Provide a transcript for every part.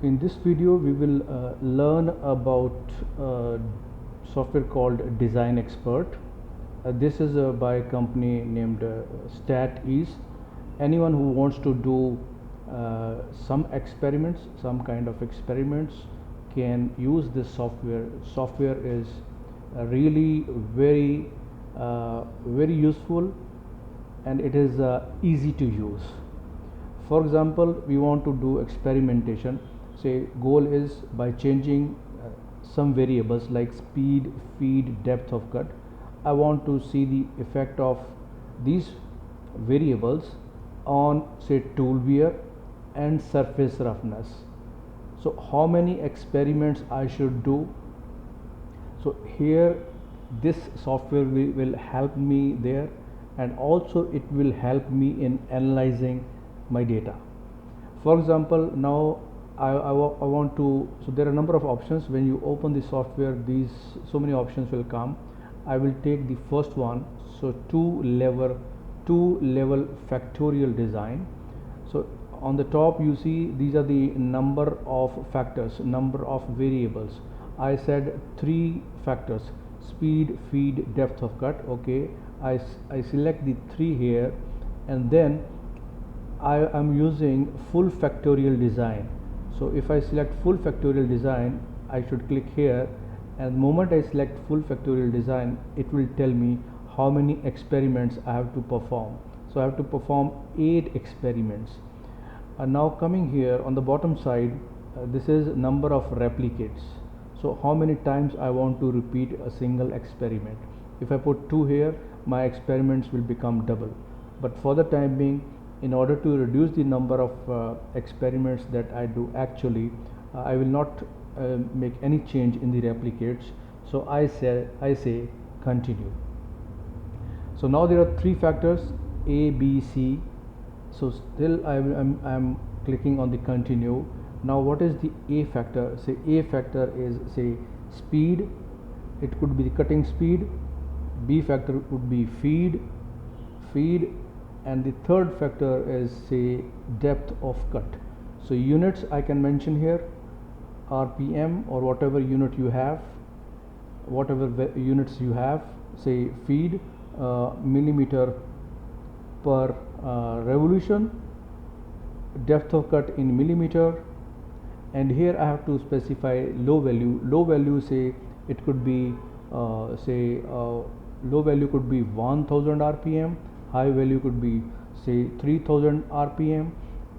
In this video we will learn about software called Design Expert. This is by a company named StatEase. Anyone who wants to do some experiments, some kind of experiments, can use this software. Software is really very useful, and it is easy to use. For example, we want to do experimentation. Say goal is by changing some variables like speed, feed, depth of cut. I want to see the effect of these variables on, say, tool wear and surface roughness. So how many experiments I should do? So here this software will help me there, and also it will help me in analyzing my data. For example, now I want to, so there are a number of options. When you open the software, these so many options will come. I will take the first one. So two level factorial design. So on the top you see these are the number of factors, number of variables. I said 3 factors: speed, feed, depth of cut. Okay, I select the 3 here, and then I am using full factorial design. So if I select full factorial design, I should click here, and the moment I select full factorial design, it will tell me how many experiments I have to perform. So I have to perform 8 experiments. And now coming here on the bottom side, this is number of replicates. So how many times I want to repeat a single experiment. If I put 2 here, my experiments will become double. But for the time being, in order to reduce the number of experiments that I do actually, I will not make any change in the replicates. So I say continue. So now there are 3 factors, A, B, C. So still I am clicking on the continue. Now what is the A factor? Say A factor is, say, speed. It could be the cutting speed. B factor would be feed, and the third factor is, say, depth of cut. So units I can mention here, RPM or whatever unit you have, whatever units you have. Say feed, millimeter per revolution, depth of cut in millimeter, and here I have to specify low value. Low value, say it could be low value could be 1000 RPM, high value could be, say, 3000 RPM,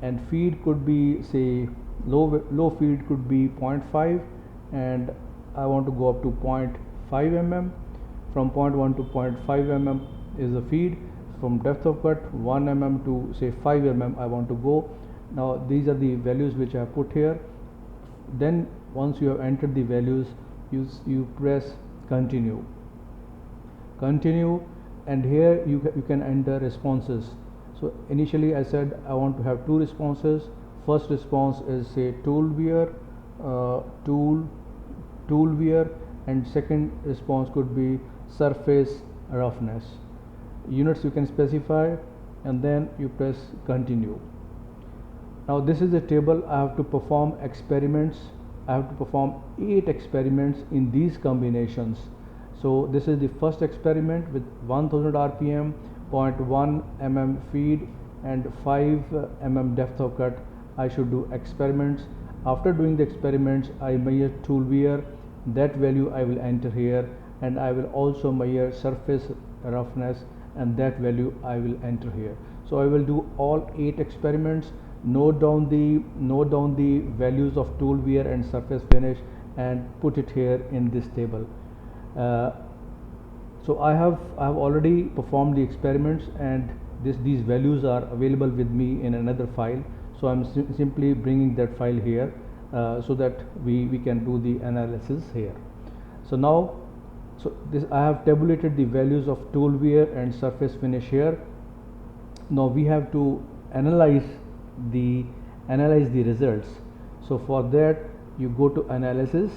and feed could be, say, low feed could be 0.5, and I want to go up to 0.5 mm. From 0.1 to 0.5 mm is the feed. From depth of cut 1 mm to, say, 5 mm I want to go. Now these are the values which I have put here. Then once you have entered the values, you press continue, and here you can enter responses. So initially I said I want to have 2 responses. First response is, say, tool wear, and second response could be surface roughness. Units you can specify, and then you press continue. Now this is a table. I have to perform experiments. I have to perform 8 experiments in these combinations. So this is the first experiment with 1000 RPM, 0.1 mm feed, and 5 mm depth of cut. I should do experiments. After doing the experiments, I measure tool wear. That value I will enter here, and I will also measure surface roughness, and that value I will enter here. So I will do all 8 experiments. Note down the values of tool wear and surface finish, and put it here in this table. So I have already performed the experiments, and these values are available with me in another file. So I'm simply bringing that file here so that we can do the analysis here. So now, I have tabulated the values of tool wear and surface finish here. Now we have to analyze the results. So for that, you go to analysis,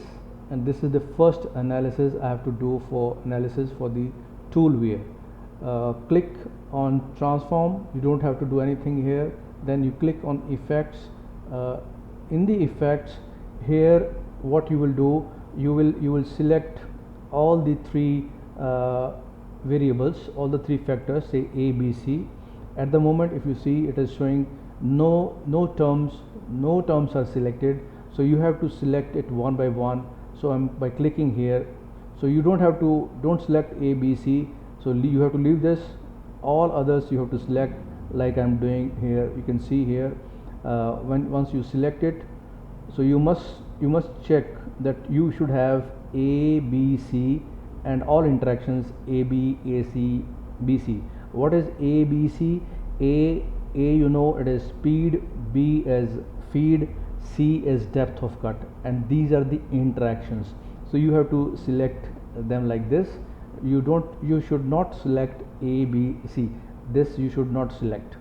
and this is the first analysis I have to do for analysis for the tool wear. Click on transform. You don't have to do anything here. Then you click on effects, in the effects here, what you will do, you will select all the three variables, all the three factors, say a, b, c. At the moment, if you see, it is showing no terms are selected, so you have to select it one by one. So I'm by clicking here, so you don't select a, b, c, so you have to leave this. All others you have to select, like I'm doing here. You can see here, once you select it, so you must check that you should have a, b, c, and all interactions a, b, a, c, b, c. What is a, b, c? A, you know, it is speed, b is feed, c is depth of cut, and these are the interactions. So you have to select them like this. You should not select a, b, c. This you should not select.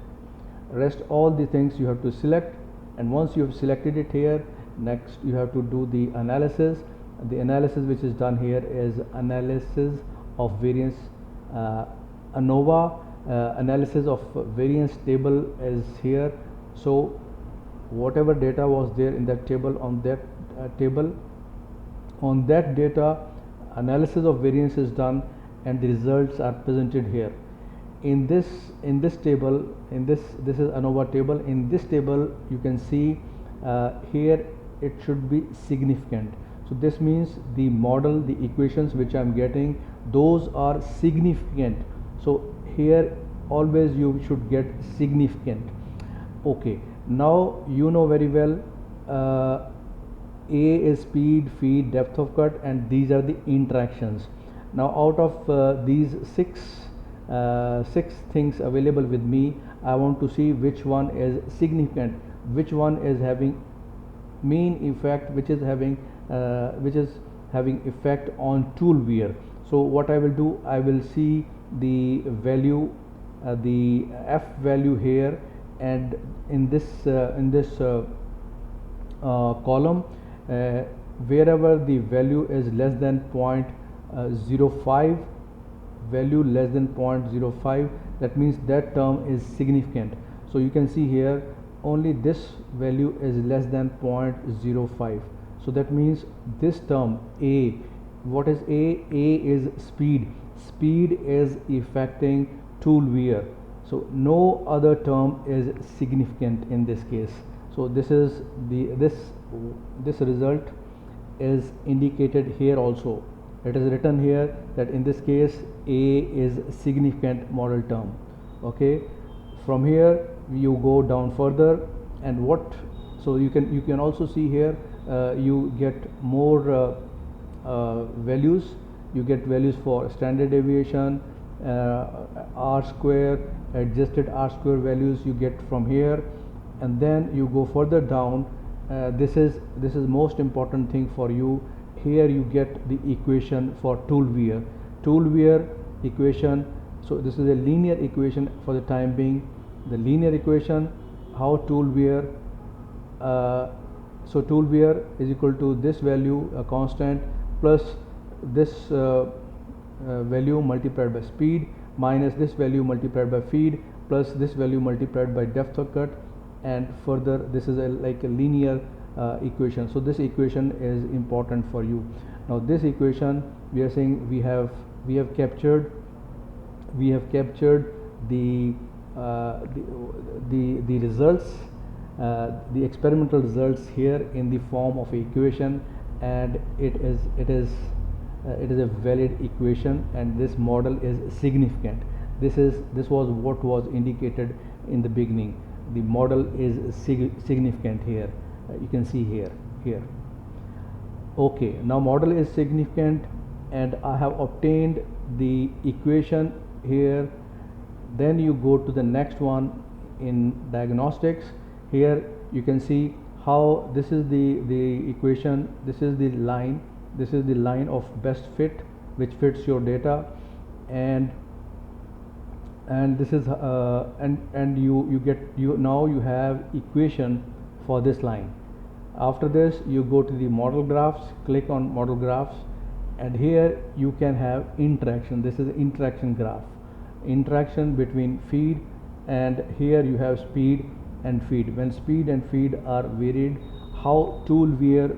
Rest all the things you have to select, and once you have selected it here, next you have to do the analysis. The analysis which is done here is analysis of variance. ANOVA analysis of variance table is here. So whatever data was there in that table, on that data, analysis of variance is done, and the results are presented here. In this table, this is ANOVA table. In this table, you can see here it should be significant. So this means the model, the equations which I am getting, those are significant. So here always you should get significant. Okay, now you know very well, A is speed, feed, depth of cut, and these are the interactions. Now out of these six things available with me, I want to see which one is significant, which one is having mean effect, which is having effect on tool wear. So what I will do, I will see the value, the f value here, and in this column, wherever the value is less than 0.05, value less than 0.05, that means that term is significant. So you can see here only this value is less than 0.05. So that means this term A, what is A? A is speed. Speed is affecting tool wear. So no other term is significant in this case. So this is this result is indicated here also. It is written here that in this case A is significant model term. Okay, from here you go down further, and so you can also see here, you get more values. You get values for standard deviation, r square, adjusted r square values you get from here, and then you go further down. This is most important thing for you. Here you get the equation for tool wear equation. So this is a linear equation for the time being. The linear equation, how tool wear, so tool wear is equal to this value, a constant, plus this value multiplied by speed, minus this value multiplied by feed, plus this value multiplied by depth of cut, and further this is like a linear equation. So this equation is important for you. Now this equation, we are saying we have captured the results, the experimental results here in the form of equation, and it is a valid equation, and this model is significant. This was what was indicated in the beginning. The model is significant here. You can see here. Okay, now model is significant, and I have obtained the equation here. Then you go to the next one in diagnostics. Here you can see how this is the equation. This is the line of best fit which fits your data, and this is and you have equation for this line. After this you go to the model graphs, click on model graphs, and here you can have interaction. This is interaction graph, interaction between feed, and here you have speed and feed. When speed and feed are varied, how toolware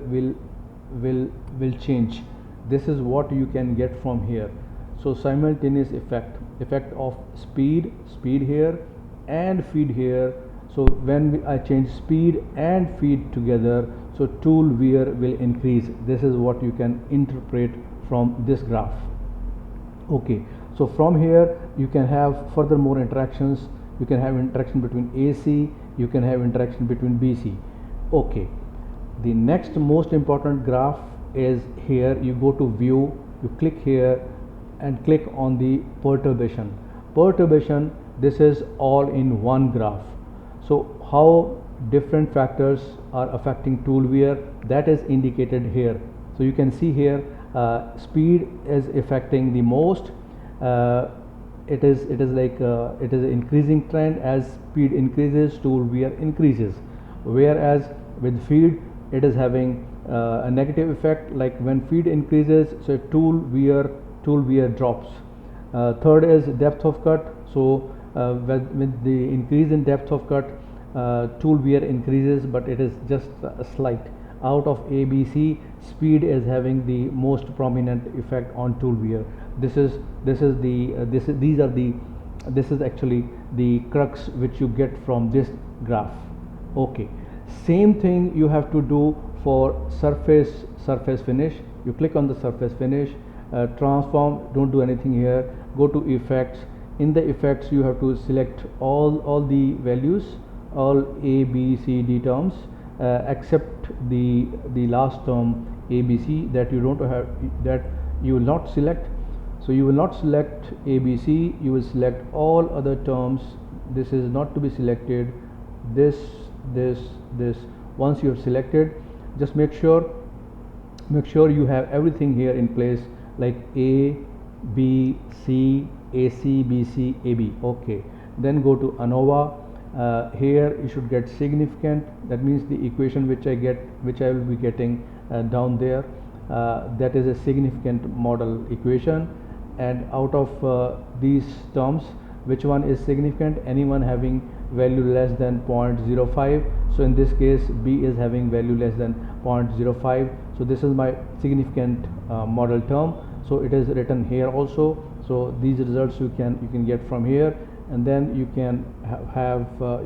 will change. This is what you can get from here. So simultaneous effect of speed here and feed here. So when I change speed and feed together, so tool wear will increase. This is what you can interpret from this graph. Okay, so from here you can have further more interactions. You can have interaction between AC, you can have interaction between BC. Okay, the next most important graph is here. You go to view, you click here and click on the perturbation. This is all in one graph. So how different factors are affecting tool wear, that is indicated here. So you can see here speed is affecting the most. It is an increasing trend. As speed increases, tool wear increases, whereas with feed it is having a negative effect. Like when feed increases, so tool wear drops. Third is depth of cut. So with the increase in depth of cut, tool wear increases, but it is just a slight. Out of ABC, speed is having the most prominent effect on tool wear. This is actually the crux which you get from this graph. Okay, same thing you have to do for surface finish. You click on the surface finish, transform, don't do anything here, go to effects. In the effects you have to select all the values, all A, B, C, D terms, except the last term ABC, that you don't have, that you will not select. So you will not select ABC, you will select all other terms. This is not to be selected. This. Once you have selected, just make sure you have everything here in place, like A, B, C, AC, BC, AB. Okay, then go to ANOVA. Here you should get significant. That means the equation which I will be getting down there, that is a significant model equation. And out of these terms, which one is significant? Anyone having value less than 0.05. So in this case B is having value less than 0.05. So this is my significant model term. So it is written here also. So these results you can get from here, and then you can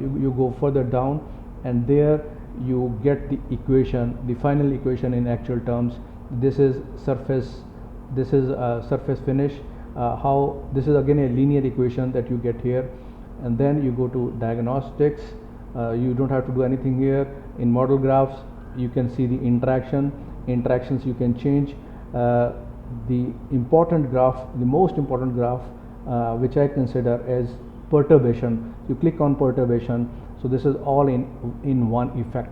you go further down, and there you get the equation, the final equation in actual terms. This is surface finish. How this is again a linear equation that you get here, and then you go to diagnostics. You don't have to do anything here. In model graphs you can see the interactions you can change. The important graph, the most important graph, which I consider as perturbation. You click on perturbation. So this is all in one effect,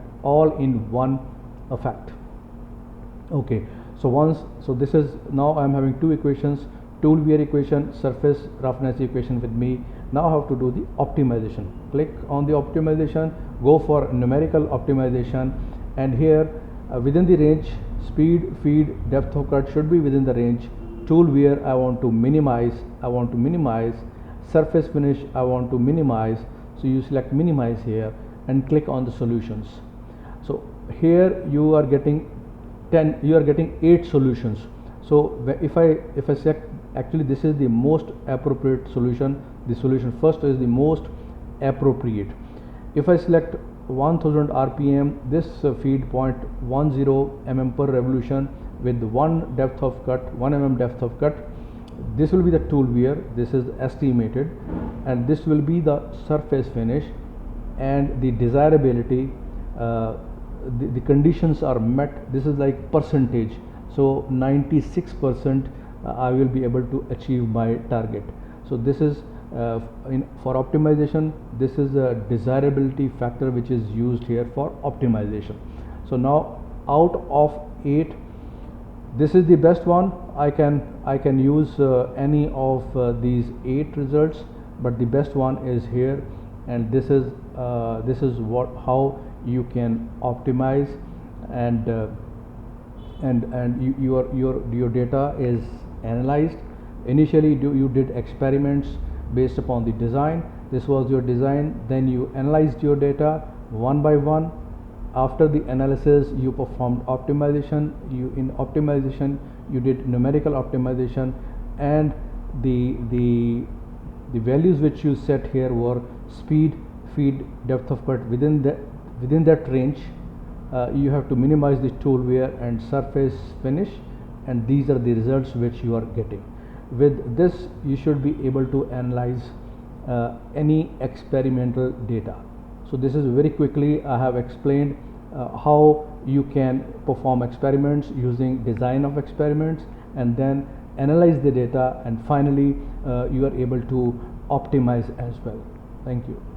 Okay, so this is, now I am having two equations, tool wear equation, surface roughness equation with me. Now I have to do the optimization. Click on the optimization, go for numerical optimization, and here within the range, speed, feed, depth of cut should be within the range. Tool wear I want to minimize, surface finish I want to minimize. So you select minimize here and click on the solutions. So here you are getting 8 solutions. So if I select, actually this is the most appropriate solution. The solution first is the most appropriate. If I select 1000 RPM, this feed 0.10 mm per revolution with 1 depth of cut, 1 mm depth of cut, this will be the tool wear. This is estimated, and this will be the surface finish, and the desirability, the conditions are met. This is like percentage. So 96% I will be able to achieve my target. So this is for optimization, this is a desirability factor which is used here for optimization. So now out of 8, this is the best one. I can use any of these 8 results, but the best one is here, and this is how you can optimize, and your data is analyzed. Initially you did experiments based upon the design. This was your design. Then you analyzed your data one by one, After the analysis, you performed optimization. In optimization you did numerical optimization, and the values which you set here were speed, feed, depth of cut. Within that range, you have to minimize the tool wear and surface finish, and these are the results which you are getting. With this, you should be able to analyze any experimental data. So this is very quickly I have explained how you can perform experiments using design of experiments, and then analyze the data, and finally you are able to optimize as well. Thank you.